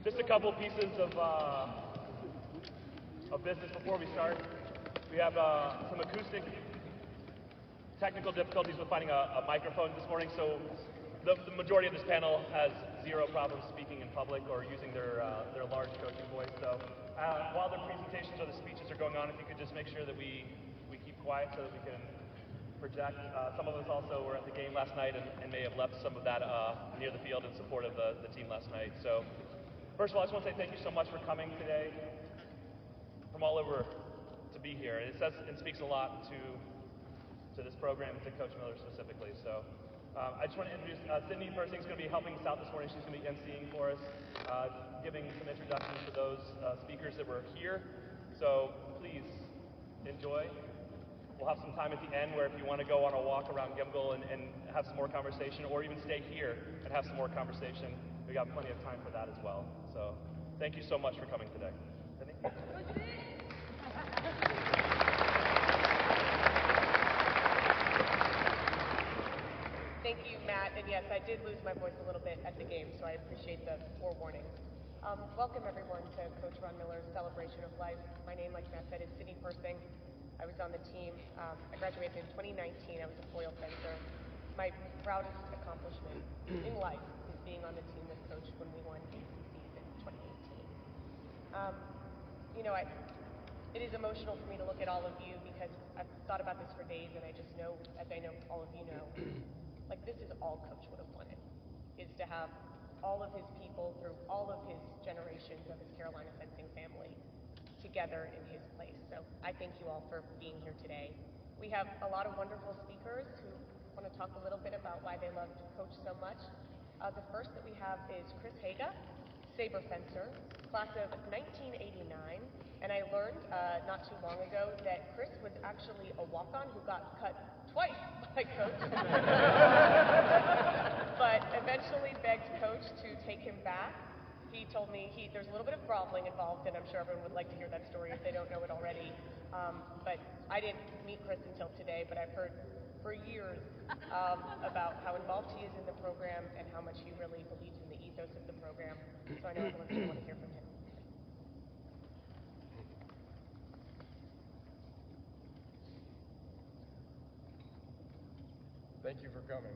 Just a couple pieces of business before we start. We have some acoustic technical difficulties with finding a microphone this morning, so the majority of this panel has zero problems speaking in public or using their large coaching voice. So while the presentations or the speeches are going on, if you could just make sure that we keep quiet so that we can project. Some of us also were at the game last night and may have left some of that near the field in support of the team last night. So first of all, I just want to say thank you so much for coming today from all over to be here. It says and speaks a lot to this program, to Coach Miller specifically. So I just want to introduce Sydney. First thing's going to be helping us out this morning. She's going to be emceeing for us, giving some introductions to those speakers that were here. So please enjoy. We'll have some time at the end where if you want to go on a walk around Gimble and have some more conversation, or even stay here and have some more conversation, we got plenty of time for that as well. So thank you so much for coming today. Sydney? Thank you, Matt. And yes, I did lose my voice a little bit at the game, so I appreciate the forewarning. Welcome, everyone, to Coach Ron Miller's Celebration of Life. My name, like Matt said, is Sydney Persing. I was on the team. I graduated in 2019. I was a foil fencer. My proudest accomplishment in life is being on the team with Coach when we won ACCs in 2018. It is emotional for me to look at all of you because I've thought about this for days, and I just know, as I know all of you know, like this is all Coach would have wanted, is to have all of his people through all of his generations of his Carolina fencing family together in his place. So I thank you all for being here today. We have a lot of wonderful speakers who want to talk a little bit about why they loved Coach so much. The first that we have is Chris Haga, saber fencer, class of 1989. And I learned not too long ago that Chris was actually a walk-on who got cut twice by Coach. But eventually begged Coach to take him back. He told me there's a little bit of groveling involved, and I'm sure everyone would like to hear that story if they don't know it already. But I didn't meet Chris until today, but I've heard for years about how involved he is in the program and how much he really believes in the ethos of the program. So I know everyone's going to want to hear from him. Thank you for coming.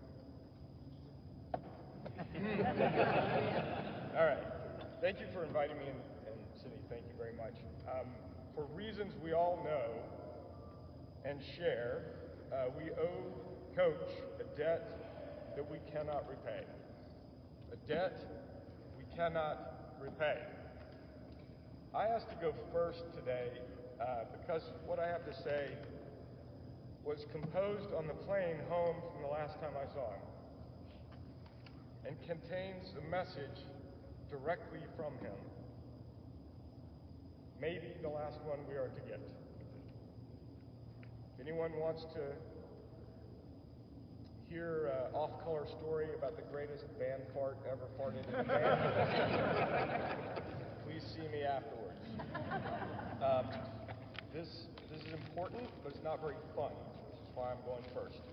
All right. Thank you for inviting me, and Sydney, thank you very much. For reasons we all know and share, we owe Coach a debt that we cannot repay. A debt we cannot repay. I asked to go first today because what I have to say was composed on the plane home from the last time I saw him and contains a message directly from him. Maybe the last one we are to get. If anyone wants to hear an off-color story about the greatest band fart ever farted in a band, please see me afterwards. This is important, but it's not very fun. This is why I'm going first.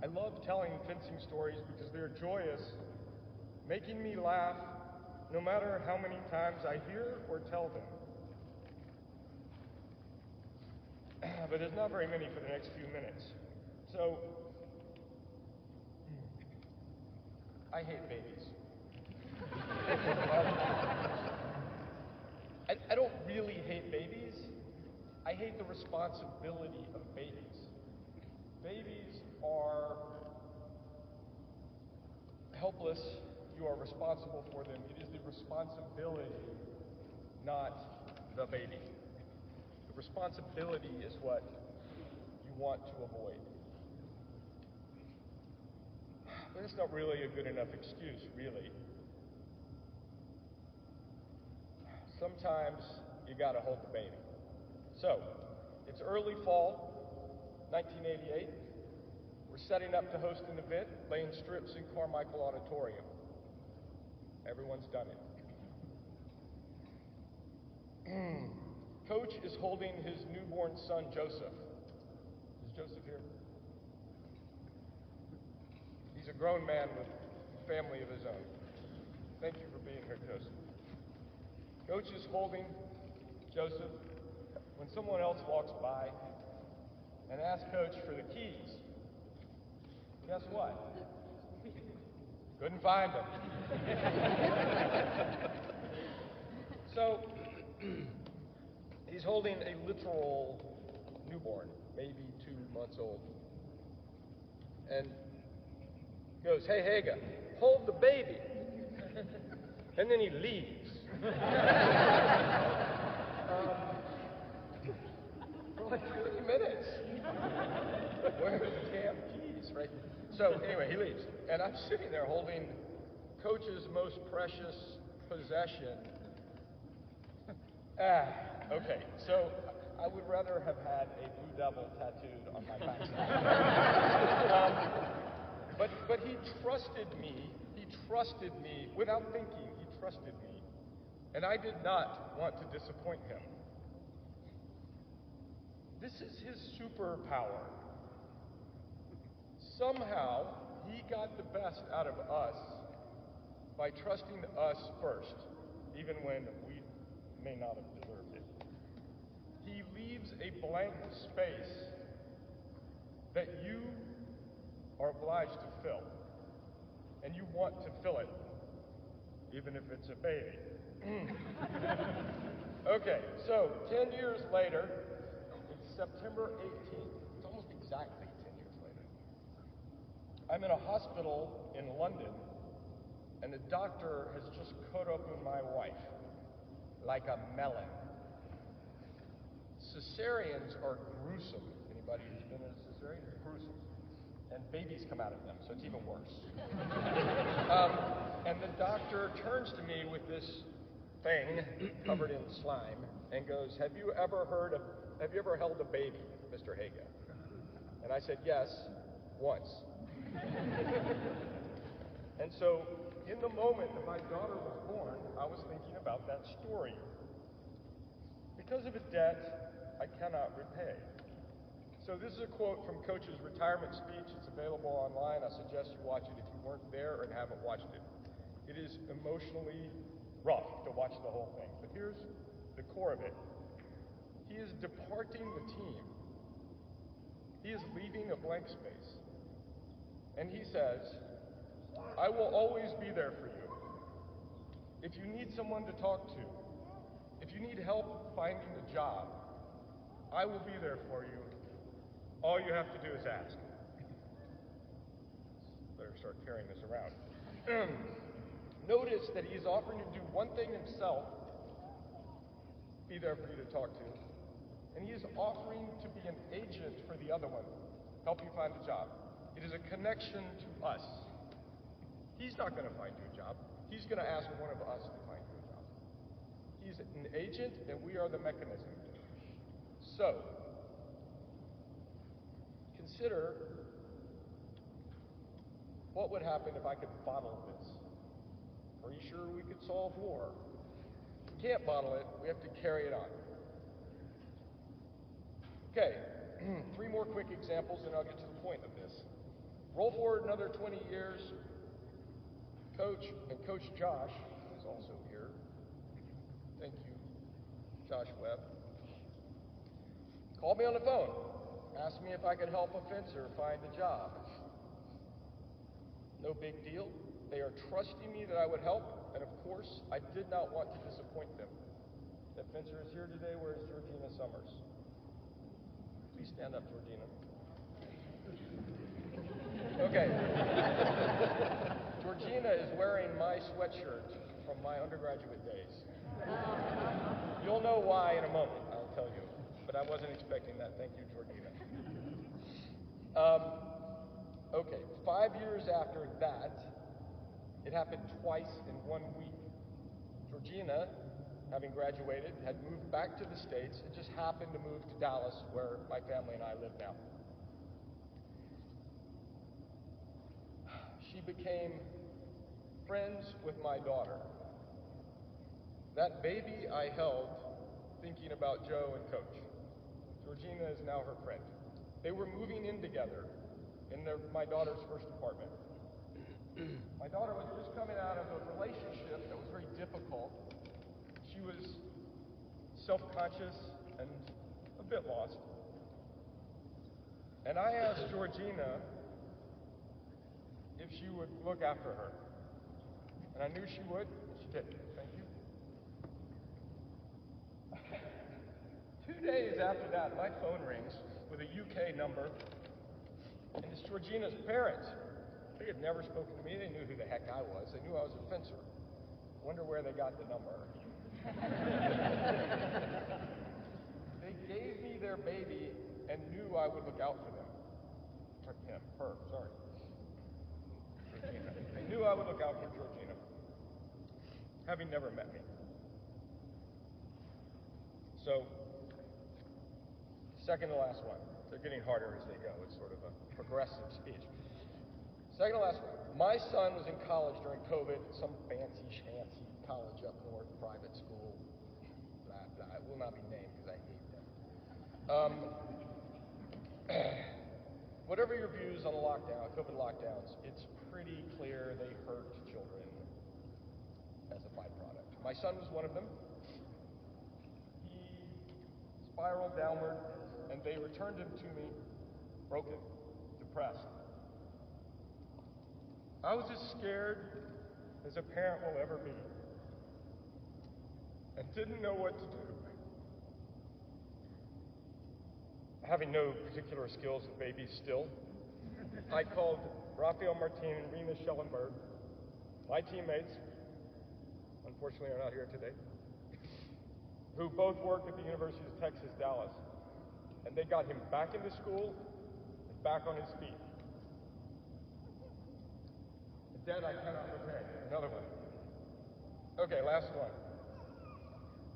I love telling fencing stories because they're joyous, making me laugh no matter how many times I hear or tell them. But there's not very many for the next few minutes. So, I hate babies. I don't really hate babies. I hate the responsibility of babies. Babies are helpless. You are responsible for them. It is the responsibility, not the baby. The responsibility is what you want to avoid. But it's not really a good enough excuse, really. Sometimes you gotta hold the baby. So, it's early fall, 1988. We're setting up to host an event, laying strips in Carmichael Auditorium. Everyone's done it. Coach is holding his newborn son, Joseph. Is Joseph here? He's a grown man with a family of his own. Thank you for being here, Joseph. Coach is holding Joseph when someone else walks by and asks Coach for the keys. Guess what? Couldn't find them. So, he's holding a literal newborn, maybe 2 months old. And goes, "Hey, Haga, hold the baby." And then he leaves. For like 30 minutes. Where are the damn keys, right? So anyway, he leaves. And I'm sitting there holding Coach's most precious possession. Okay, so I would rather have had a blue devil tattooed on my backside. But he trusted me. He trusted me without thinking. He trusted me. And I did not want to disappoint him. This is his superpower. Somehow, he got the best out of us by trusting us first, even when we may not have deserved it. He leaves a blank space that you are obliged to fill. And you want to fill it, even if it's a baby. Okay, so 10 years later, it's September 18th. It's almost exactly 10 years later. I'm in a hospital in London, and the doctor has just cut open my wife like a melon. Cesareans are gruesome. Anybody who's been in a cesarean? Gruesome. And babies come out of them, so it's even worse. And the doctor turns to me with this thing covered in slime and goes, have you ever held a baby, Mr. Haga? And I said, yes, once. And so, in the moment that my daughter was born, I was thinking about that story. Because of a debt I cannot repay. So this is a quote from Coach's retirement speech. It's available online. I suggest you watch it if you weren't there and haven't watched it. It is emotionally rough to watch the whole thing. But here's the core of it. He is departing the team. He is leaving a blank space. And he says, I will always be there for you. If you need someone to talk to, if you need help finding a job, I will be there for you. All you have to do is ask. Better start carrying this around. Notice that he's offering to do one thing himself, be there for you to talk to, and he is offering to be an agent for the other one, help you find a job. It is a connection to us. He's not going to find you a job. He's going to ask one of us to find you a job. He's an agent, and we are the mechanism. So, consider what would happen if I could bottle this. Are you sure we could solve war? We can't bottle it. We have to carry it on. Okay, 3 more quick examples, and I'll get to the point of this. Roll forward another 20 years. Coach and Coach Josh is also here. Thank you, Josh Webb. Called me on the phone. Asked me if I could help a fencer find a job. No big deal. They are trusting me that I would help, and of course, I did not want to disappoint them. That fencer is here today. Where is Georgina Summers? Please stand up, Georgina. Okay. Georgina is wearing my sweatshirt from my undergraduate days. You'll know why in a moment, I'll tell you. But I wasn't expecting that. Thank you, Georgina. Okay, 5 years after that, it happened twice in 1 week. Georgina, having graduated, had moved back to the States and just happened to move to Dallas, where my family and I live now. She became friends with my daughter. That baby I held thinking about Joe and Coach. Georgina is now her friend. They were moving in together in my daughter's first apartment. My daughter was just coming out of a relationship difficult. She was self-conscious and a bit lost. And I asked Georgina if she would look after her. And I knew she would, and she did. Thank you. 2 days after that, my phone rings with a UK number, and it's Georgina's parents. They had never spoken to me. They knew who the heck I was. They knew I was a fencer. Wonder where they got the number. They gave me their baby and knew I would look out for them. Or him, her, sorry. Georgina. They knew I would look out for Georgina, having never met me. So, second to last one. They're getting harder as they go. It's sort of a progressive speech. Second to last one. My son was in college during COVID, some fancy schmancy college up north, private school, blah, blah. It will not be named because I hate them. Whatever your views on the lockdown, COVID lockdowns, it's pretty clear they hurt children as a byproduct. My son was one of them. He spiraled downward, and they returned him to me broken, depressed. I was as scared as a parent will ever be, and didn't know what to do. Having no particular skills with babies still, I called Raphael Martin and Rena Schellenberg, my teammates, unfortunately are not here today, who both worked at the University of Texas, Dallas, and they got him back into school and back on his feet. A debt I cannot repay. Another one. Okay, last one.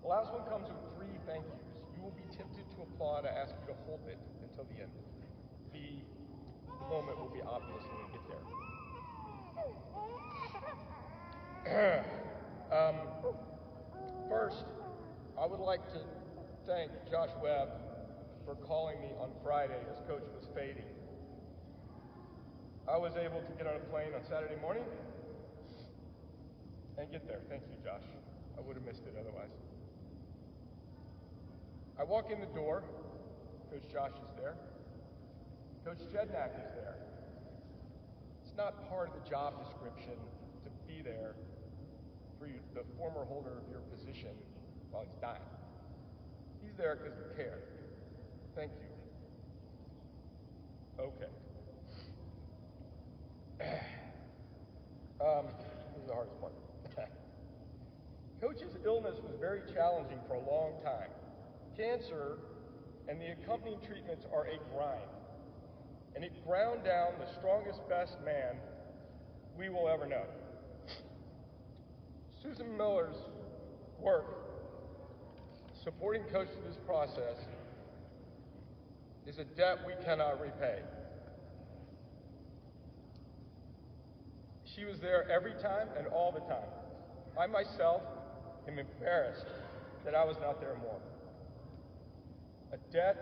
The last one comes with 3 thank yous. You will be tempted to applaud. I ask you to hold it until the end. The moment will be obvious when we get there. First, I would like to thank Josh Webb for calling me on Friday as coach was fading. I was able to get on a plane on Saturday morning and get there. Thank you, Josh. I would have missed it otherwise. I walk in the door. Coach Josh is there. Coach Jednak is there. It's not part of the job description to be there for you, the former holder of your position while he's dying. He's there because we care. Thank you. Okay. This is the hardest part. Coach's illness was very challenging for a long time. Cancer and the accompanying treatments are a grind, and it ground down the strongest, best man we will ever know. Susan Miller's work supporting Coach through this process is a debt we cannot repay. She was there every time and all the time. I myself am embarrassed that I was not there more. A debt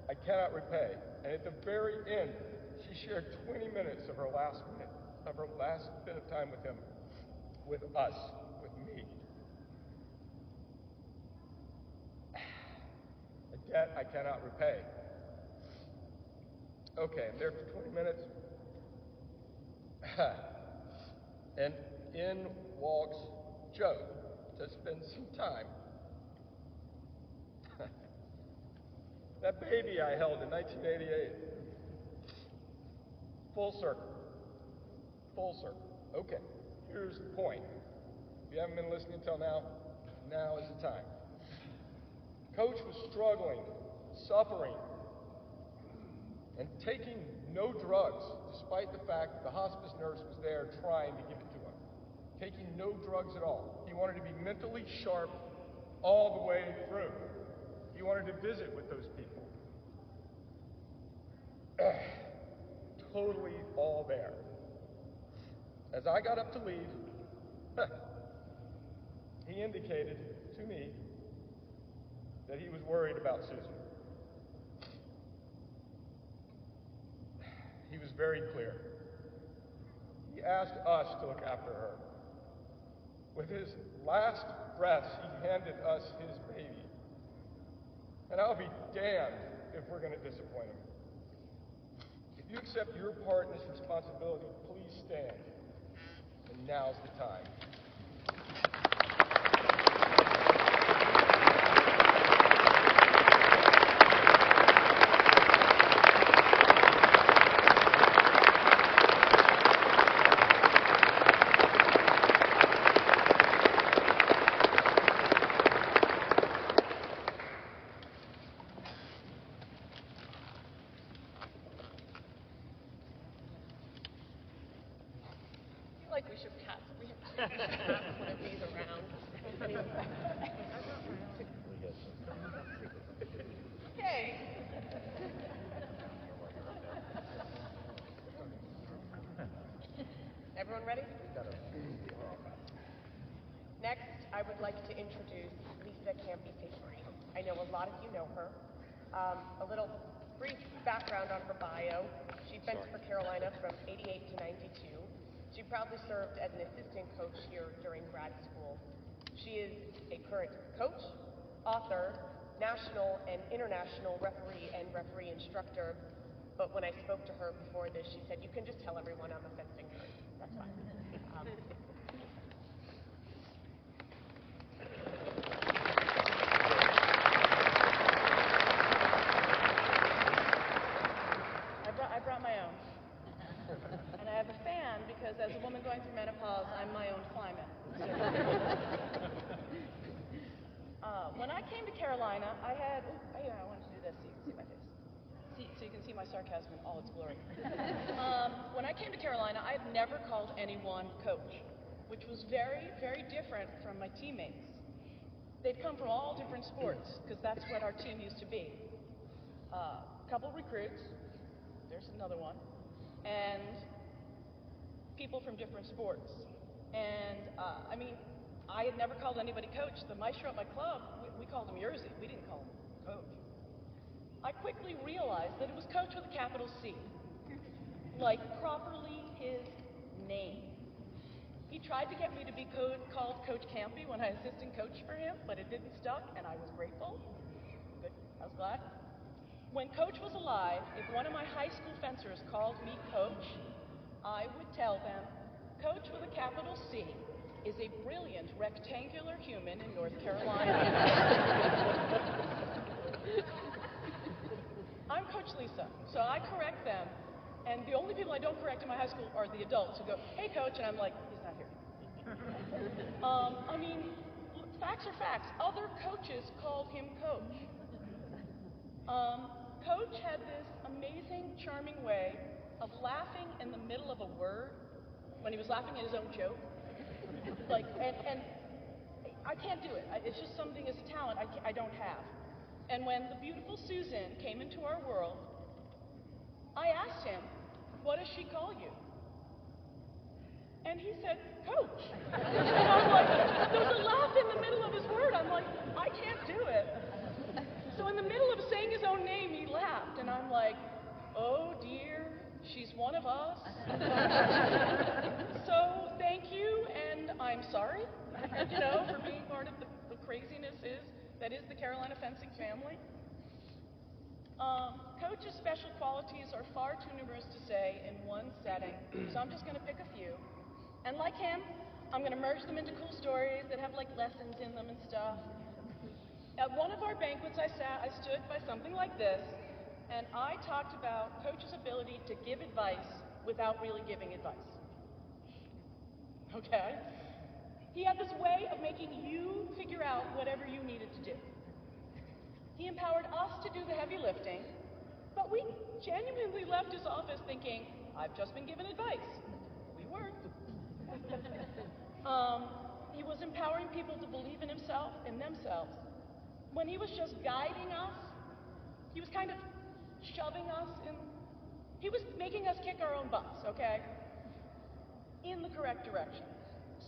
I cannot repay. And at the very end, she shared 20 minutes of her last bit of time with him, with us, with me. A debt I cannot repay. Okay, I'm there for 20 minutes. And in walks Joe to spend some time. That baby I held in 1988. Full circle. Full circle. Okay, here's the point. If you haven't been listening until now, now is the time. Coach was struggling, suffering, and taking no drugs, despite the fact that the hospice nurse was there trying to give it to him. Taking no drugs at all. He wanted to be mentally sharp all the way through. He wanted to visit with those people. Totally all there. As I got up to leave, he indicated to me that he was worried about Susan. He was very clear. He asked us to look after her. With his last breaths, he handed us his baby. And I'll be damned if we're going to disappoint him. If you accept your part in this responsibility, please stand. And now's the time. I feel like we should pass one of these around. Okay. Everyone ready? Next, I would like to introduce Lisa Campy-Savory. I know a lot of you know her. A little brief background on her bio. She fenced for Carolina from '88 to '92. She proudly served as an assistant coach here during grad school. She is a current coach, author, national and international referee and referee instructor. But when I spoke to her before this, she said, "You can just tell everyone I'm a fencing nerd. That's fine." I brought my own. And I have a fan because as a woman going through menopause, I'm my own climate. When I came to Carolina, I wanted to do this so you can see my face. So you can see my sarcasm in all its glory. When I came to Carolina, I had never called anyone coach, which was very, very different from my teammates. They'd come from all different sports, because that's what our team used to be. A couple recruits, there's another one, and people from different sports. And I had never called anybody coach. The maestro at my club, we called him Yerzy. We didn't call him coach. I quickly realized that it was coach with a capital C, like properly his name. He tried to get me to be called Coach Campy when I assistant coached for him, but it didn't stuck, and I was grateful. Good, I was glad. When Coach was alive, if one of my high school fencers called me coach, I would tell them, Coach with a capital C is a brilliant rectangular human in North Carolina. I'm Coach Lisa, so I correct them, and the only people I don't correct in my high school are the adults who go, "Hey, Coach," and I'm like, he's not here. Facts are facts. Other coaches called him Coach. Coach had this amazing, charming way of laughing in the middle of a word when he was laughing at his own joke. And I can't do it. It's just something, it's a talent I don't have. And when the beautiful Susan came into our world, I asked him, "What does she call you?" And he said, "Coach." And I'm like, there's a laugh in the middle of his word. I'm like, I can't do it. So in the middle of saying his own name, he laughed. And I'm like, oh dear, she's one of us. So thank you, and I'm sorry, for being part of the craziness that is the Carolina fencing family. Coach's special qualities are far too numerous to say in one setting, so I'm just going to pick a few. And like him, I'm going to merge them into cool stories that have like lessons in them and stuff. At one of our banquets I stood by something like this, and I talked about Coach's ability to give advice without really giving advice. Okay? He had this way of making you figure out whatever you needed to do. He empowered us to do the heavy lifting, but we genuinely left his office thinking, I've just been given advice. We weren't. He was empowering people to believe in themselves. When he was just guiding us, he was kind of shoving us in. He was making us kick our own butts, okay? In the correct direction.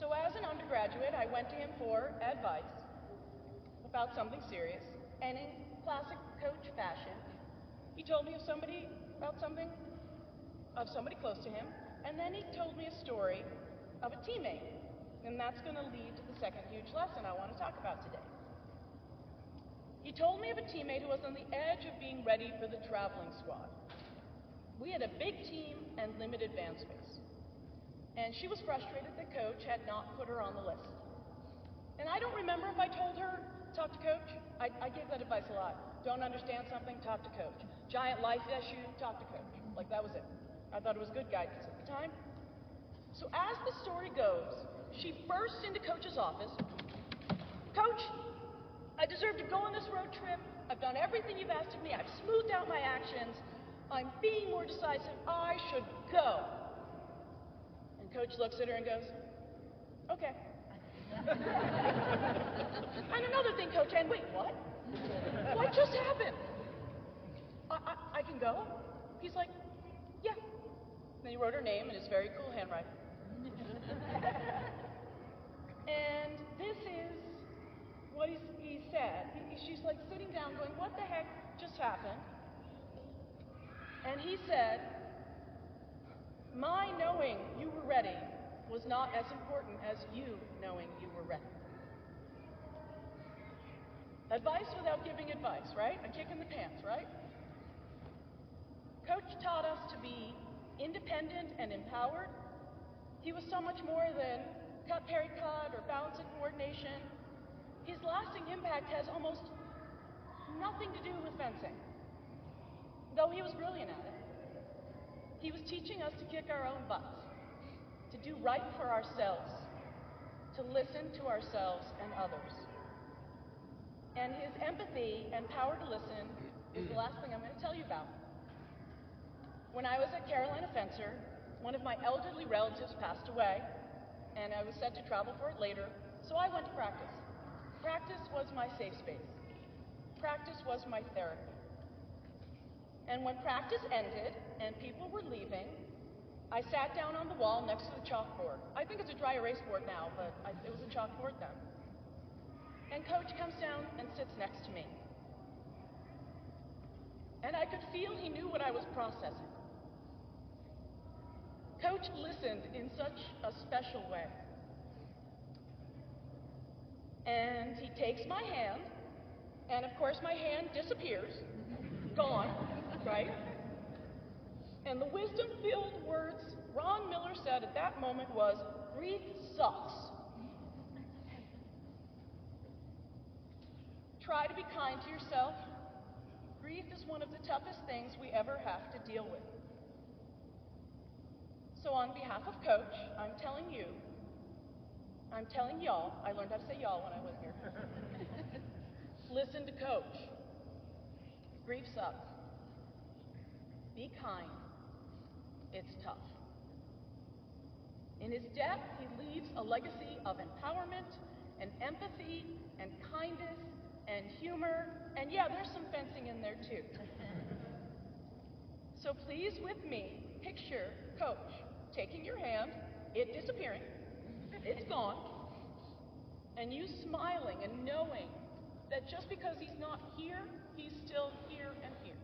So as an undergraduate, I went to him for advice about something serious, and in classic Coach fashion, he told me of somebody close to him, and then he told me a story of a teammate And that's going to lead to the second huge lesson I want to talk about today. He told me of a teammate who was on the edge of being ready for the traveling squad. We had a big team and limited van space. And she was frustrated that Coach had not put her on the list. And I don't remember if I told her, talk to Coach. I gave that advice a lot. Don't understand something, talk to Coach. Giant life issue, talk to Coach. Like, that was it. I thought it was good guidance at the time. So as the story goes, she bursts into Coach's office. Coach, I deserve to go on this road trip. I've done everything you've asked of me. I've smoothed out my actions. I'm being more decisive. I should go. And Coach looks at her and goes, okay. And another thing, Coach, and wait, what? What just happened? I can go? He's like, yeah. Then he wrote her name in his very cool handwriting. And this is what he said. She's like sitting down going, what the heck just happened? And he said, my knowing you were ready was not as important as you knowing you were ready. Advice without giving advice, right? A kick in the pants, right? Coach taught us to be independent and empowered. He was so much more than cut, parry, cut, or balance and coordination. His lasting impact has almost nothing to do with fencing, though he was brilliant at it. He was teaching us to kick our own butts, to do right for ourselves, to listen to ourselves and others. And his empathy and power to listen is the last thing I'm going to tell you about. When I was at Carolina Fencer, one of my elderly relatives passed away, and I was set to travel for it later, so I went to practice. Practice was my safe space. Practice was my therapy. And when practice ended and people were leaving, I sat down on the wall next to the chalkboard. I think it's a dry erase board now, but it was a chalkboard then. And Coach comes down and sits next to me. And I could feel he knew what I was processing. Coach listened in such a special way. And he takes my hand, and of course my hand disappears, gone, right? And the wisdom-filled words Ron Miller said at that moment was, grief sucks. Try to be kind to yourself. Grief is one of the toughest things we ever have to deal with. So on behalf of Coach, I'm telling y'all, I learned how to say y'all when I was here. Listen to Coach. Grief sucks. Be kind. It's tough. In his death, he leaves a legacy of empowerment and empathy and kindness and humor, and yeah, there's some fencing in there too. So please, with me, picture Coach taking your hand, it disappearing, it's gone, and you smiling and knowing that just because he's not here, he's still here and here.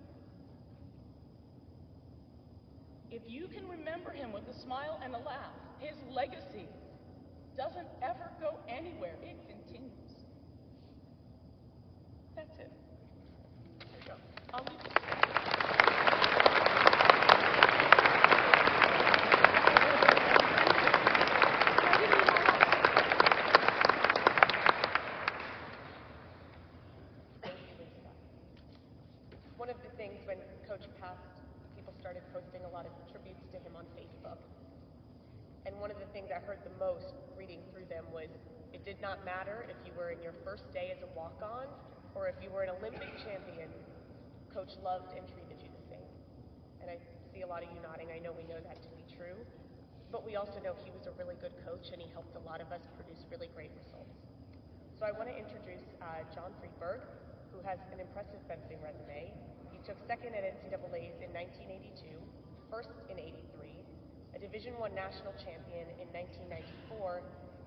If you can remember him with a smile and a laugh, his legacy doesn't ever go anywhere. It continues. That's it. There you go. I'll leave it. One of the things when Coach passed, people started posting a lot of tributes to him on Facebook. And one of the things I heard the most reading through them was, it did not matter if you were in your first day as a walk-on or if you were an Olympic champion, Coach loved and treated you the same. And I see a lot of you nodding. I know we know that to be true. But we also know he was a really good coach and he helped a lot of us produce really great results. So I want to introduce John Friedberg, who has an impressive fencing resume. He took second at NCAA's in 1982, first in 83, a Division I national champion in 1994,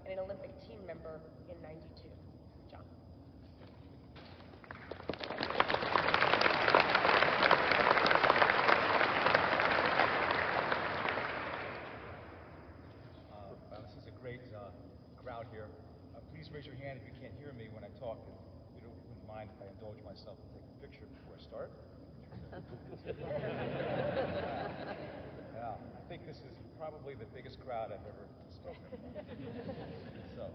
and an Olympic team member in 92. John. This is a great crowd here. Please raise your hand if you can't hear me when I talk, and you wouldn't mind if I indulge myself and take a picture before I start. Yeah, I think this is probably the biggest crowd I've ever spoken in. So,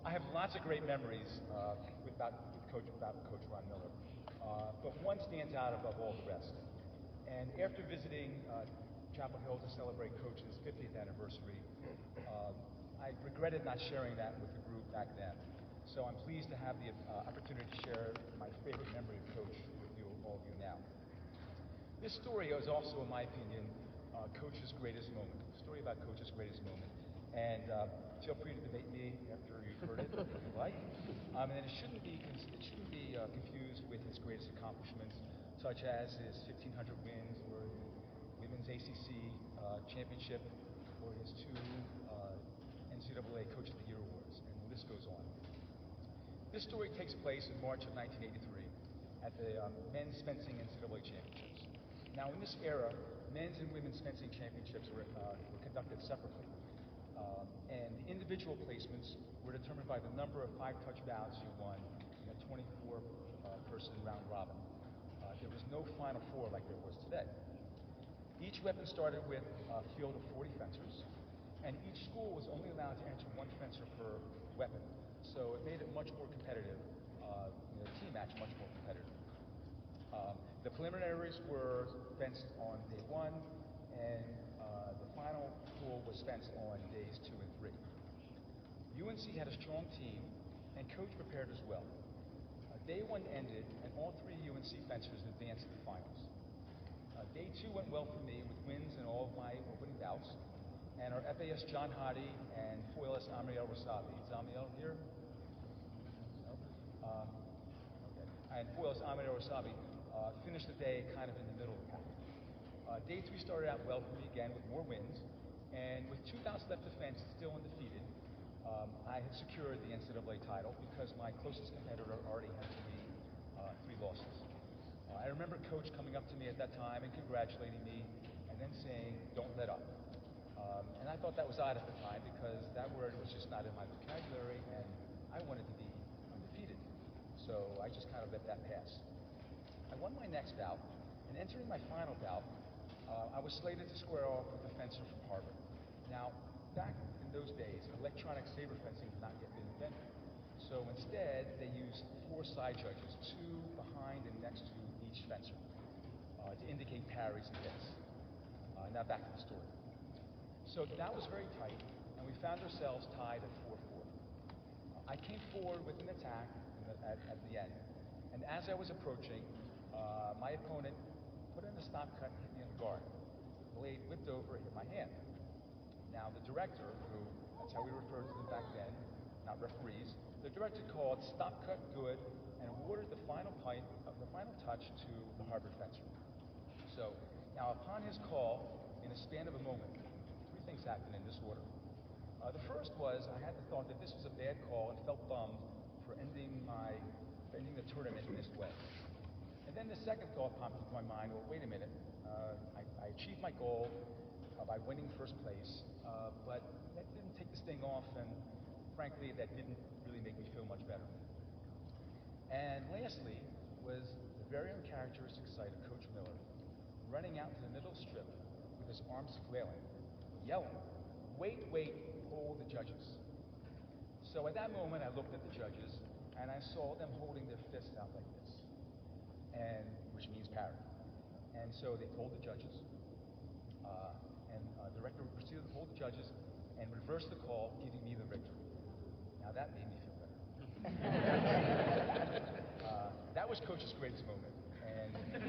I have lots of great memories with Coach Ron Miller, but one stands out above all the rest. And after visiting Chapel Hill to celebrate Coach's 50th anniversary, I regretted not sharing that with the group back then. So I'm pleased to have the opportunity to share my favorite memory of Coach with all of you now. This story is also, in my opinion, Coach's greatest moment. A story about Coach's greatest moment. And feel free to debate me after you've heard it, if you like. And it shouldn't be confused with his greatest accomplishments, such as his 1,500 wins, or the Women's ACC Championship, or his 2 NCAA Coach of the Year awards, and the list goes on. This story takes place in March of 1983 at the Men's Fencing NCAA Championships. Now, in this era, men's and women's fencing championships were conducted separately. And the individual placements were determined by the number of 5-touch bouts you won in a 24-person round robin. There was no Final Four like there was today. Each weapon started with a field of 40 fencers, and each school was only allowed to enter 1 fencer per weapon. So it made it much more competitive, the team match much more competitive. The preliminaries were fenced on day 1, and the final pool was fenced on days 2 and 3. UNC had a strong team, and Coach prepared as well. Day 1 ended, and all 3 UNC fencers advanced to the finals. Day 2 went well for me, with wins in all of my opening bouts, and our FAS John Hottie and foilist Amiel Rasabi. Is Amiel here? No? Okay. And foilist Amiel Rasabi finished the day kind of in the middle of the pack. Day 3 started out well for me again with more wins, and with 2 bouts left to fence, still undefeated, I had secured the NCAA title because my closest competitor already had three losses. I remember Coach coming up to me at that time and congratulating me, and then saying, "Don't let up." And I thought that was odd at the time because that word was just not in my vocabulary, and I wanted to be undefeated. So I just kind of let that pass. I won my next bout, and entering my final bout, I was slated to square off with a fencer from Harvard. Now, back in those days, electronic saber fencing had not yet been invented. So instead, they used 4 side judges, 2 behind and next to each fencer, to indicate parries and hits. Now back to the story. So that was very tight, and we found ourselves tied at 4-4. I came forward with an attack at the end, and as I was approaching, my opponent put in a stop cut and hit me in the guard. The blade whipped over and hit my hand. Now the director, who, that's how we referred to them back then, not referees, the director called stop cut good and awarded the final touch to the Harvard fencer. So now upon his call, in a span of a moment, 3 things happened in this order. The first was I had the thought that this was a bad call and felt bummed for ending the tournament in this way. And then the second thought popped into my mind, well, wait a minute, I achieved my goal by winning first place, but that didn't take this thing off, and frankly, that didn't really make me feel much better. And lastly was the very uncharacteristic sight of Coach Miller running out to the middle strip with his arms flailing, yelling, "Wait, hold the judges." So at that moment, I looked at the judges, and I saw them holding their fists out like this, which means parry. And so they told the judges, and the director proceeded to hold the judges and reversed the call, giving me the victory. Now that made me feel better. That was Coach's greatest moment, and to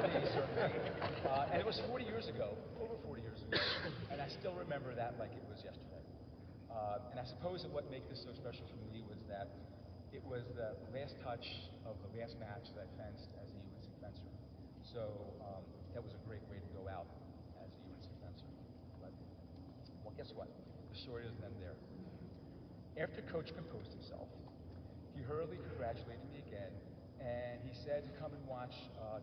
me, certainly. And it was 40 years ago, over 40 years ago, and I still remember that like it was yesterday. And I suppose that what made this so special for me was that it was the last touch of the last match that I fenced as a UNC fencer. So that was a great way to go out as a UNC fencer. But, well, guess what? The story doesn't end there. After Coach composed himself, he hurriedly congratulated me again, and he said to come and watch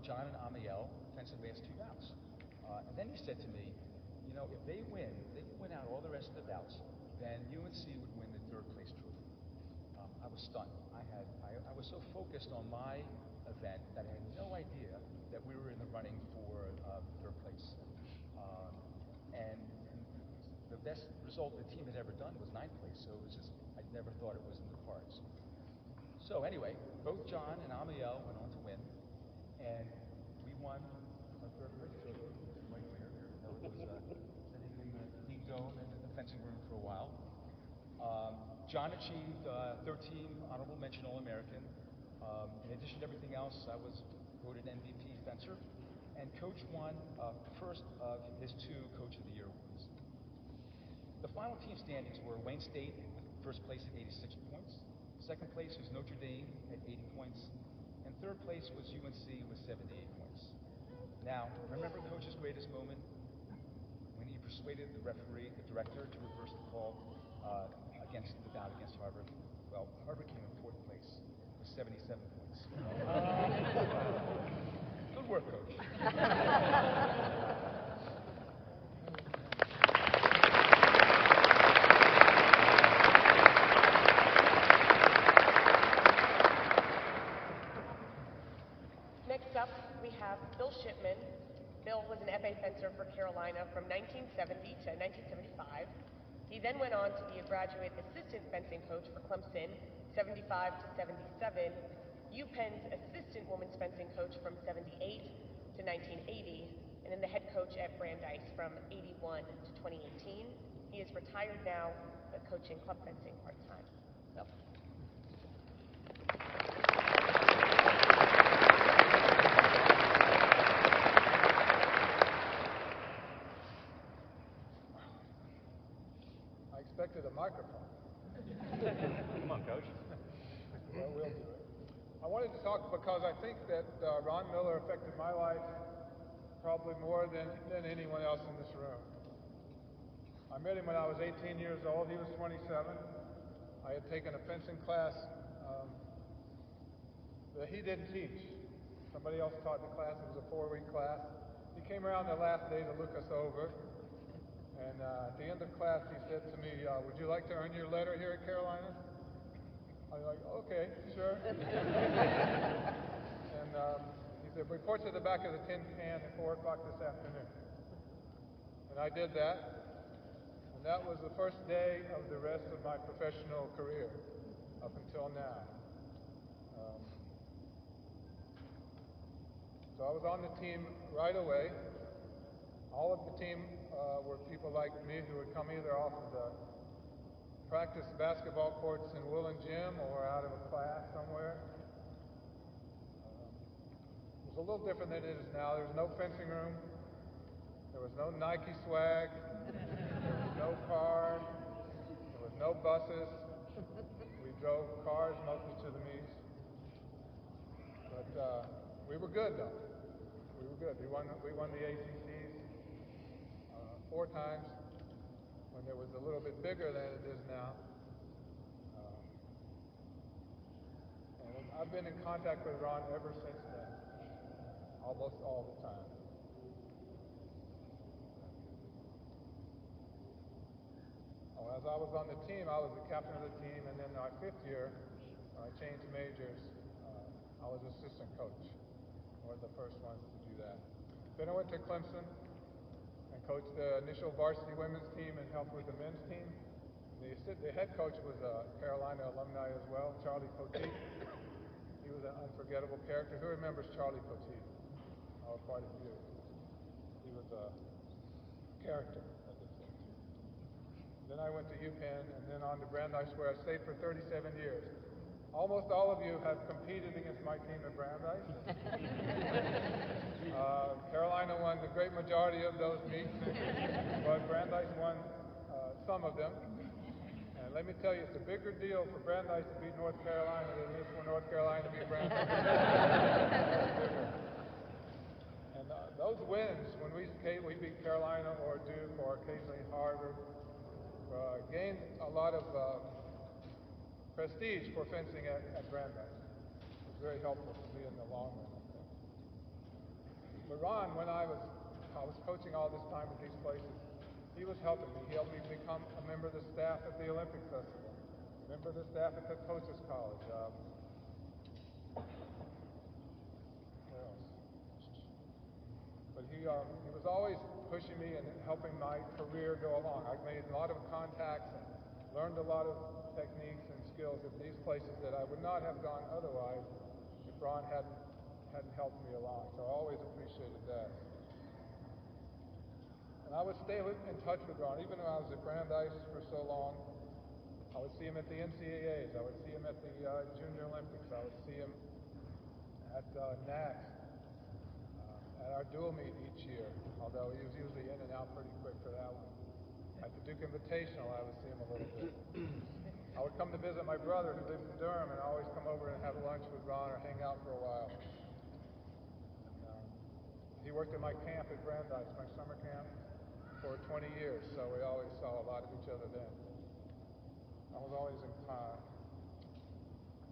John and Amiel fence the last 2 bouts. And then he said to me, you know, if they win out all the rest of the bouts, then UNC would win the third place trophy. I was stunned. I was so focused on my event that I had no idea that we were in the running for third place. And the best result the team had ever done was ninth place, so it was just, I never thought it was in the cards. So anyway, both John and Amiel went on to win, and we won our third place trophy right here. That was sitting in the team dome and in the fencing room for a while. John achieved 13 honorable mention All-American. In addition to everything else, I was voted MVP fencer, and Coach won first of his 2 Coach of the Year awards. The final team standings were Wayne State with first place at 86 points, second place was Notre Dame at 80 points, and third place was UNC with 78 points. Now, remember Coach's greatest moment? When he persuaded the referee, the director, to reverse the call against the bout against Harvard. Well, Harvard came in 4th place with 77 points. Good work, Coach. Next up, we have Bill Shipman. Bill was an FA fencer for Carolina from 1970 to 1975. He then went on to be a graduate assistant fencing coach for Clemson, 75 to 77, UPenn's assistant women's fencing coach from 78 to 1980, and then the head coach at Brandeis from 81 to 2018. He is retired now, but coaching club fencing part-time. So. I expected a microphone. Come on, Coach. Well, we'll do it. I wanted to talk because I think that Ron Miller affected my life probably more than anyone else in this room. I met him when I was 18 years old. He was 27. I had taken a fencing class that he didn't teach. Somebody else taught the class. It was a 4-week class. He came around the last day to look us over. And at the end of class, he said to me, would you like to earn your letter here at Carolina? I was like, okay, sure. And he said, report to the back of the tin can at 4 o'clock this afternoon. And I did that. And that was the first day of the rest of my professional career up until now. So I was on the team right away. All of the team were people like me who would come either off of the practice basketball courts in Woolen Gym or out of a class somewhere. It was a little different than it is now. There was no fencing room. There was no Nike swag. There was no cars. There was no buses. We drove cars mostly to the meets. But we were good, though. We were good. We won the ACCs 4 times when it was a little bit bigger than it is now. And I've been in contact with Ron ever since then, almost all the time. As I was on the team, I was the captain of the team, and then my 5th year, when I changed majors, I was assistant coach. One of the first ones to do that. Then I went to Clemson and coached the initial varsity women's team and helped with the men's team. The head coach was a Carolina alumni as well, Charlie Poteet. He was an unforgettable character. Who remembers Charlie Poteet? Oh, quite a few. He was a character, as they say. Then I went to UPenn and then on to Brandeis, where I stayed for 37 years. Almost all of you have competed against my team at Brandeis. Carolina won the great majority of those meets, but Brandeis won some of them. And let me tell you, it's a bigger deal for Brandeis to beat North Carolina than it is for North Carolina to beat Brandeis. And those wins, when we beat Carolina or Duke or occasionally Harvard, gained a lot of prestige for fencing at Brandeis. It was very helpful to me in the long run, I think. But Ron, when I was I was coaching all this time at these places. He was helping me. He helped me become a member of the staff at the Olympic Festival, member of the staff at the Coaches College. Where else? But he was always pushing me and helping my career go along. I made a lot of contacts and learned a lot of techniques and skills at these places that I would not have gone otherwise if Ron hadn't helped me along. So I always appreciated that. And I would stay in touch with Ron, even though I was at Brandeis for so long. I would see him at the NCAAs. I would see him at the Junior Olympics. I would see him at NACS, at our dual meet each year, although he was usually in and out pretty quick for that one. At the Duke Invitational, I would see him a little bit. I would come to visit my brother who lived in Durham, and I always come over and have lunch with Ron or hang out for a while. And, he worked at my camp at Brandeis, my summer camp, for 20 years, so we always saw a lot of each other then. I was always in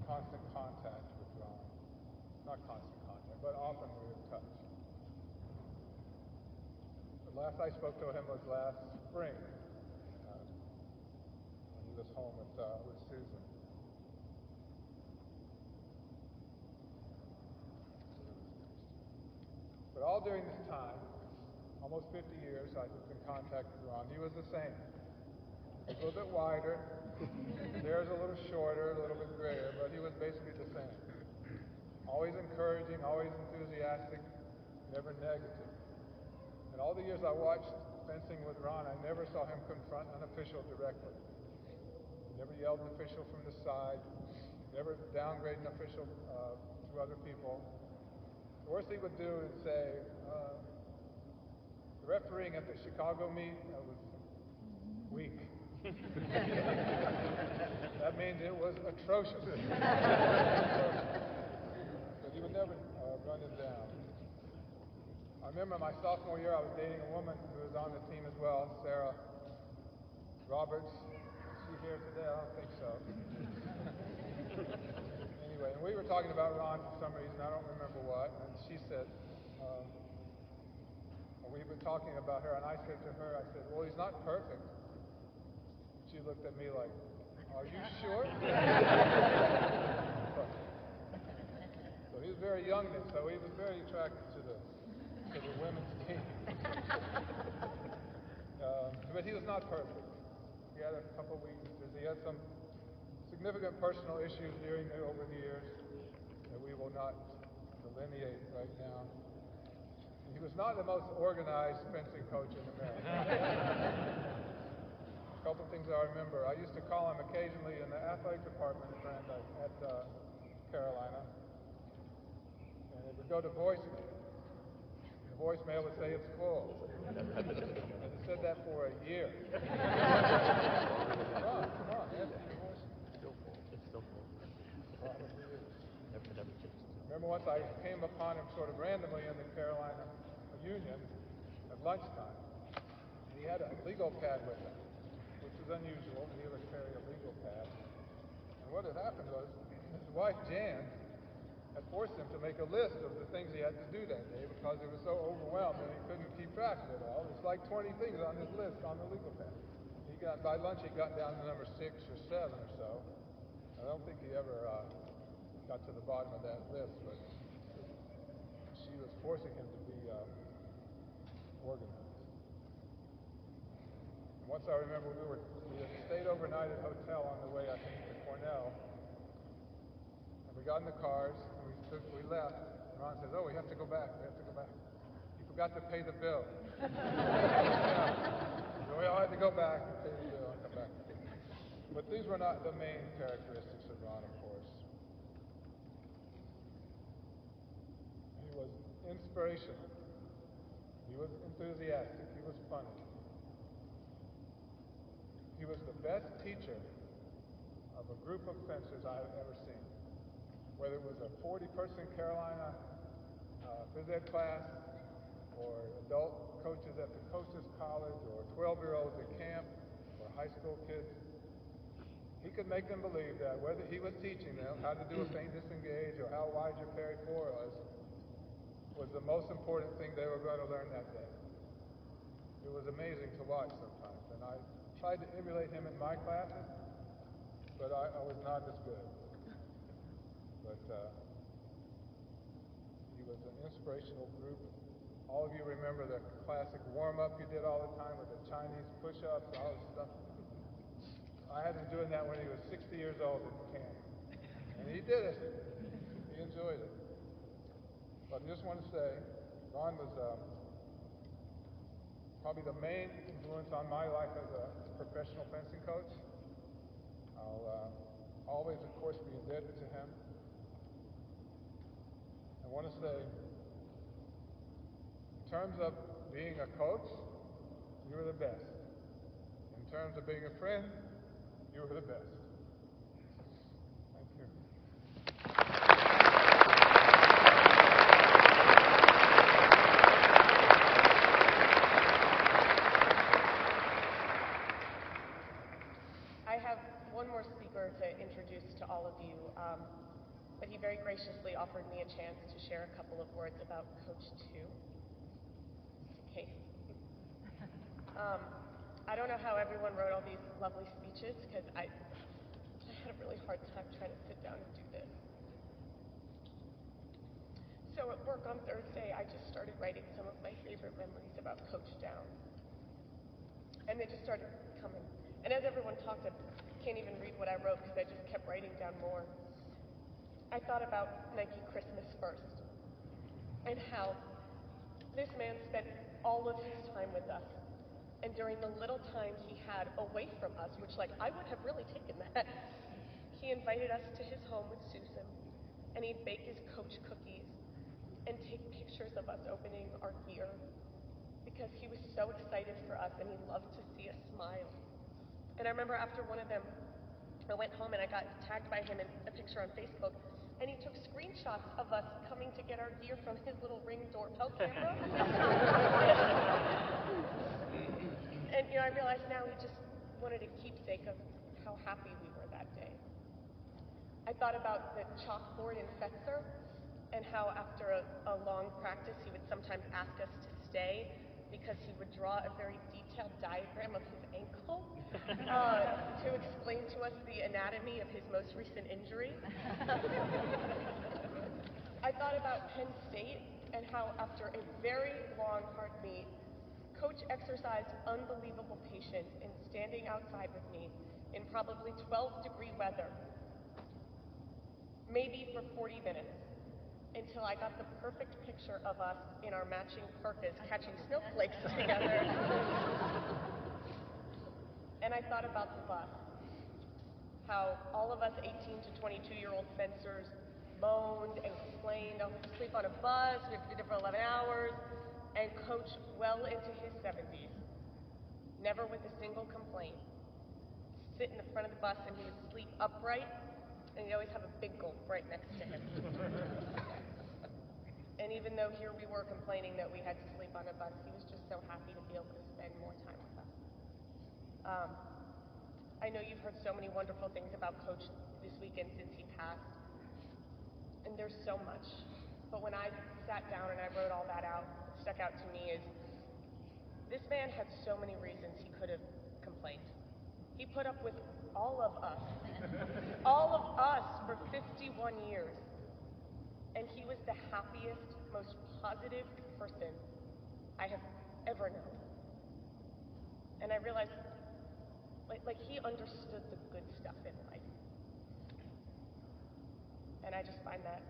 constant contact with Ron. Not constant contact, but often we were in touch. The last I spoke to him was last spring, when he was home with Susan. But all during this time, almost 50 years, I've been in contact with Ron. He was the same. He was a little bit wider, his hair is a little shorter, a little bit grayer, but he was basically the same. Always encouraging, always enthusiastic, never negative. In all the years I watched fencing with Ron, I never saw him confront an official directly. He never yelled at an official from the side, never downgrade an official to other people. The worst he would do is say, the refereeing at the Chicago meet was weak. That means it was atrocious. But he would never run it down. I remember my sophomore year, I was dating a woman who was on the team as well, Sarah Roberts. Is she here today? I don't think so. Anyway, and we were talking about Ron for some reason, I don't remember what, and she said, we were talking about her, and I said to her, I said, well, he's not perfect. She looked at me like, are you sure? So he was very young then, so he was very attracted to the women's team. But he was not perfect. He had a couple weaknesses. He had some significant personal issues over the years that we will not delineate right now. He was not the most organized fencing coach in America. A couple of things I remember. I used to call him occasionally in the athletic department at Carolina, and it would go to voicemail. The voicemail would say it's full. And it said that for a year. Come on, answer the voicemail. Still full. It's still full. Probably is. Never changed. Remember once I came upon him sort of randomly in the Carolina Union at lunchtime, and he had a legal pad with him, which was unusual. He would carry a legal pad. And what had happened was his wife, Jan, had forced him to make a list of the things he had to do that day because he was so overwhelmed that he couldn't keep track of it all. It's like 20 things on his list on the legal pad. By lunch, he got down to number 6 or 7 or so. I don't think he ever got to the bottom of that list, but she was forcing him to be organized. And once I remember we had stayed overnight at a hotel on the way, I think, to Cornell. And we got in the cars, and we left. And Ron says, oh, we have to go back. You forgot to pay the bill. So we all had to go back and pay the bill and come back. But these were not the main characteristics of Ron, of course. He was inspirational. He was enthusiastic. He was funny. He was the best teacher of a group of fencers I have ever seen. Whether it was a 40-person Carolina phys ed class, or adult coaches at the Coaches College, or 12-year-olds at camp, or high school kids, he could make them believe that whether he was teaching them how to do a feint disengage or how wide your parry four was the most important thing they were going to learn that day. it was amazing to watch sometimes. And I tried to emulate him in my classes, but I was not as good. But he was an inspirational group. All of you remember the classic warm-up he did all the time with the Chinese push-ups and all this stuff. I had him doing that when he was 60 years old in camp. And he did it. He enjoyed it. But I just want to say, Ron was probably the main influence on my life as a professional fencing coach. I'll always, of course, be indebted to him. I want to say, in terms of being a coach, you were the best. In terms of being a friend, you were the best. Thank you. I have one more speaker to introduce to all of you, but he very graciously offered me a chance to share a couple of words about Coach 2. Okay. I don't know how everyone wrote all these lovely speeches, because I had a really hard time trying to sit down and do this. So at work on Thursday, I just started writing some of my favorite memories about Coach down. And they just started coming. And as everyone talked, I can't even read what I wrote because I just kept writing down more. I thought about Nike Christmas first, and how this man spent all of his time with us. And during the little time he had away from us, which I would have really taken that, he invited us to his home with Susan, and he'd bake his Coach cookies and take pictures of us opening our gear, because he was so excited for us and he loved to see us smile. And I remember after one of them, I went home and I got tagged by him in a picture on Facebook, and he took screenshots of us coming to get our gear from his little Ring doorbell camera. And I realized now he just wanted a keepsake of how happy we were that day. I thought about the chalkboard in Fetzer, and how after a long practice he would sometimes ask us to stay because he would draw a very detailed diagram of his ankle to explain to us the anatomy of his most recent injury. I thought about Penn State, and how after a very long, hard meet, Coach exercised unbelievable patience in standing outside with me in probably 12-degree weather, maybe for 40 minutes, until I got the perfect picture of us in our matching parkas catching snowflakes together. And I thought about the bus, how all of us 18 to 22-year-old fencers moaned and complained, oh, we have to sleep on a bus, we have to be there for 11 hours, and Coach, well into his 70s, never with a single complaint, sit in the front of the bus and he would sleep upright, and he'd always have a big gulp right next to him. And even though here we were complaining that we had to sleep on a bus, he was just so happy to be able to spend more time with us. I know you've heard so many wonderful things about Coach this weekend since he passed, and there's so much. But when I sat down and I wrote all that out, what stuck out to me is this man had so many reasons he could have complained. He put up with all of us for 51 years. And he was the happiest, most positive person I have ever known. And I realized, he understood the good stuff in life. And I just find that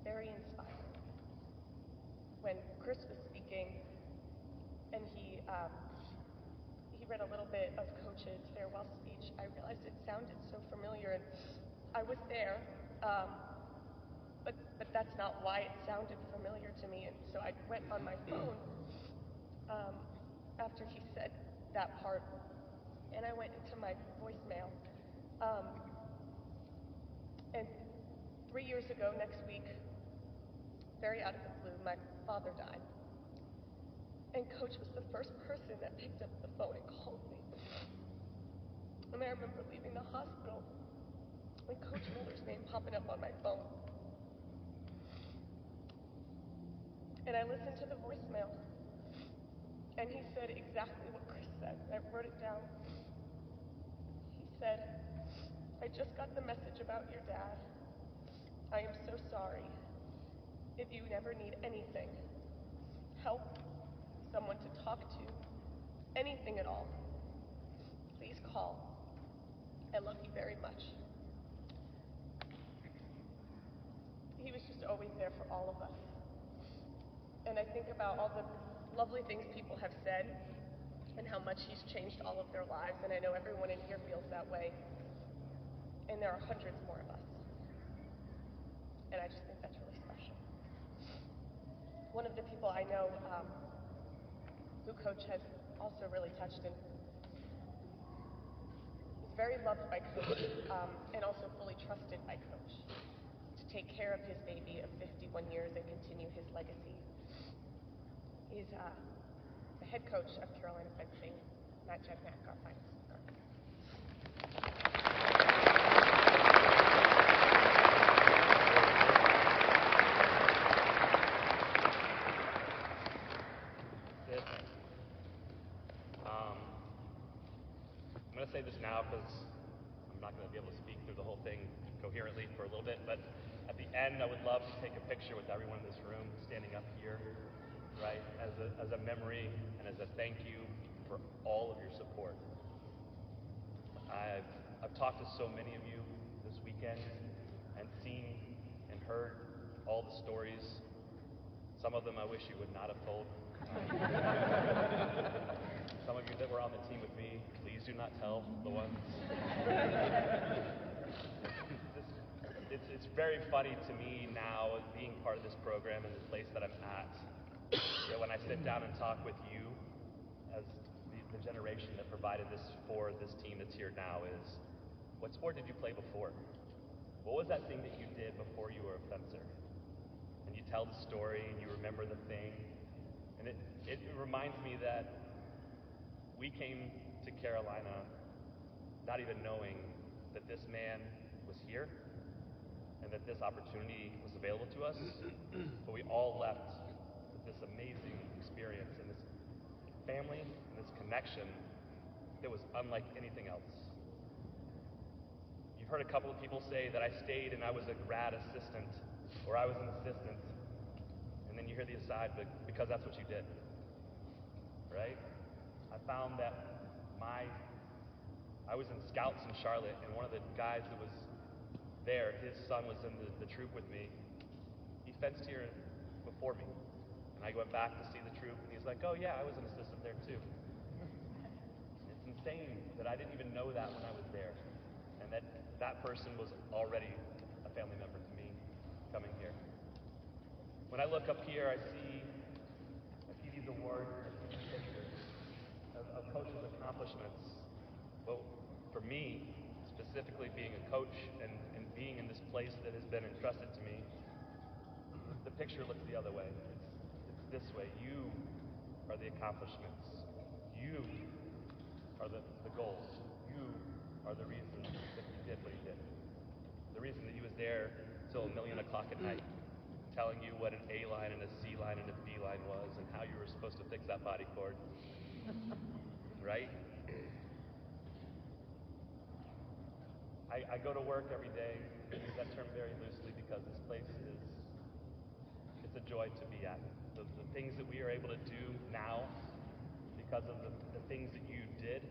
very inspiring. When Chris was speaking, and he read a little bit of Coach's farewell speech, I realized it sounded so familiar, and I was there. But that's not why it sounded familiar to me. And so I went on my phone after he said that part, and I went into my voicemail. And 3 years ago, next week, very out of the blue, my father died. And Coach was the first person that picked up the phone and called me. And I remember leaving the hospital and Coach Miller's name popping up on my phone. And I listened to the voicemail, And he said exactly what Chris said. I wrote it down. He said, "I just got the message about your dad. I am so sorry. If you ever need anything, help, someone to talk to, anything at all, please call. I love you very much." He was just always there for all of us. And I think about all the lovely things people have said and how much he's changed all of their lives, and I know everyone in here feels that way. And there are hundreds more of us. And I just think that's really special. One of the people I know who Coach has also really touched and is very loved by Coach and also fully trusted by Coach to take care of his baby of 51 years and continue his legacy. He's the head coach of Carolina Fencing, Matt Jednak, our finest guard. I'm going to say this now because I'm not going to be able to speak through the whole thing coherently for a little bit, but at the end, I would love to take a picture with everyone in this room standing up here, right, as a memory and as a thank you for all of your support. I've talked to so many of you this weekend and seen and heard all the stories. Some of them I wish you would not have told. Some of you that were on the team with me, please do not tell the ones. It's very funny to me now, being part of this program and the place that I'm at, that when I sit down and talk with you as the generation that provided this for this team that's here now is, what sport did you play before? What was that thing that you did before you were a fencer? And you tell the story and you remember the thing. And it reminds me that we came to Carolina not even knowing that this man was here and that this opportunity was available to us, but we all left with this amazing experience and this family and this connection that was unlike anything else. You've heard a couple of people say that I stayed and I was a grad assistant or I was an assistant, and then you hear the aside, but because that's what you did, right? I found that I was in Scouts in Charlotte, and one of the guys that was there, his son was in the troop with me. He fenced here before me. And I went back to see the troop, and he's like, "Oh yeah, I was an assistant there too." It's insane that I didn't even know that when I was there, and that person was already a family member to me coming here. When I look up here, I see these awards, I see these pictures of Coach's accomplishments. Well, for me, specifically being a coach and being in this place that has been entrusted to me, the picture looks the other way. It's this way. You are the accomplishments. You are the goals. You are the reason that he did what he did. The reason that he was there till 1,000,000 o'clock at night, telling you what an A line and a C line and a B line was and how you were supposed to fix that body cord. Right? I go to work every day, I use that term very loosely because this place it's a joy to be at. The things that we are able to do now because of the things that you did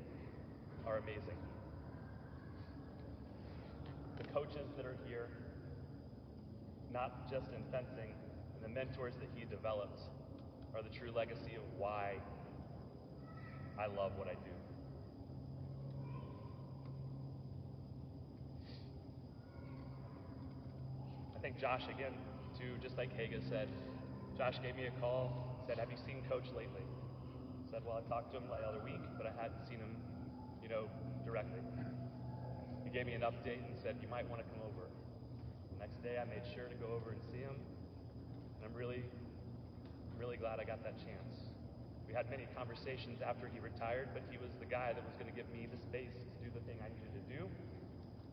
are amazing. The coaches that are here, not just in fencing, and the mentors that he developed are the true legacy of why I love what I do. I think Josh, again, too, just like Haga said, Josh gave me a call, said, "Have you seen Coach lately?" I said, "Well, I talked to him the other week, but I hadn't seen him, directly." He gave me an update and said, "You might want to come over." The next day, I made sure to go over and see him, and I'm really, really glad I got that chance. We had many conversations after he retired, but he was the guy that was going to give me the space to do the thing I needed to do,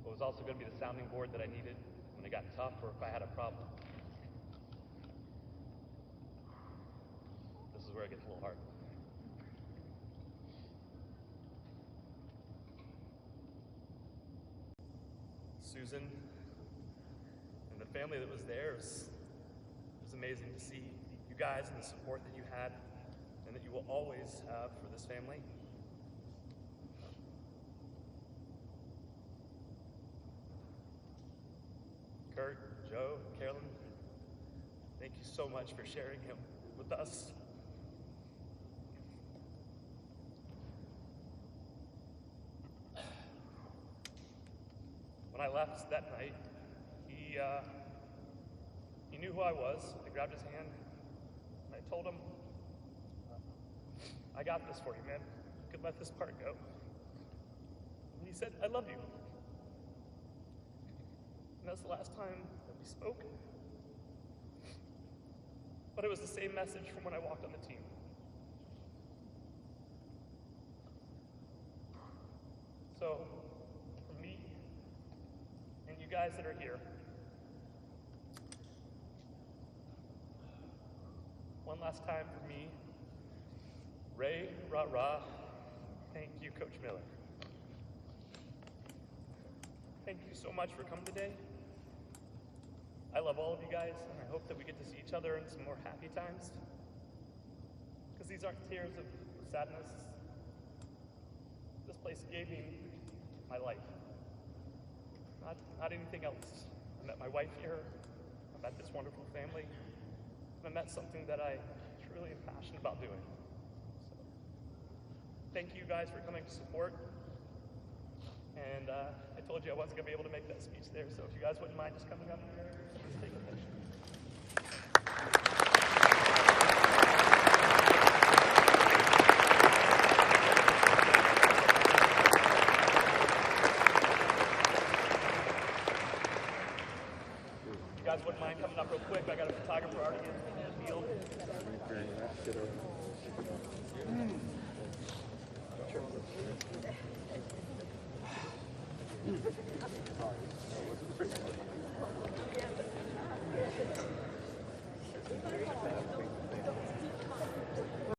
but was also going to be the sounding board that I needed when it got tough or if I had a problem. This is where it gets a little hard. Susan, and the family that was there. It was amazing to see you guys and the support that you had and that you will always have for this family. Kurt, Joe, Carolyn, thank you so much for sharing him with us. When I left that night, he knew who I was. I grabbed his hand, and I told him, I got this for you, man. You could let this part go. And he said, I love you. And that's the last time that we spoke. But it was the same message from when I walked on the team. So, for me, and you guys that are here, one last time for me, Ray, rah-rah, thank you, Coach Miller. Thank you so much for coming today. I love all of you guys, and I hope that we get to see each other in some more happy times. Because these aren't tears of sadness. This place gave me my life. Not anything else. I met my wife here. I met this wonderful family. And I met something that I truly am passionate about doing. So, thank you guys for coming to support. And I told you I wasn't going to be able to make that speech there, so if you guys wouldn't mind just coming up here, just take a picture. If you guys wouldn't mind coming up real quick, I got a photographer already in the field. Sure.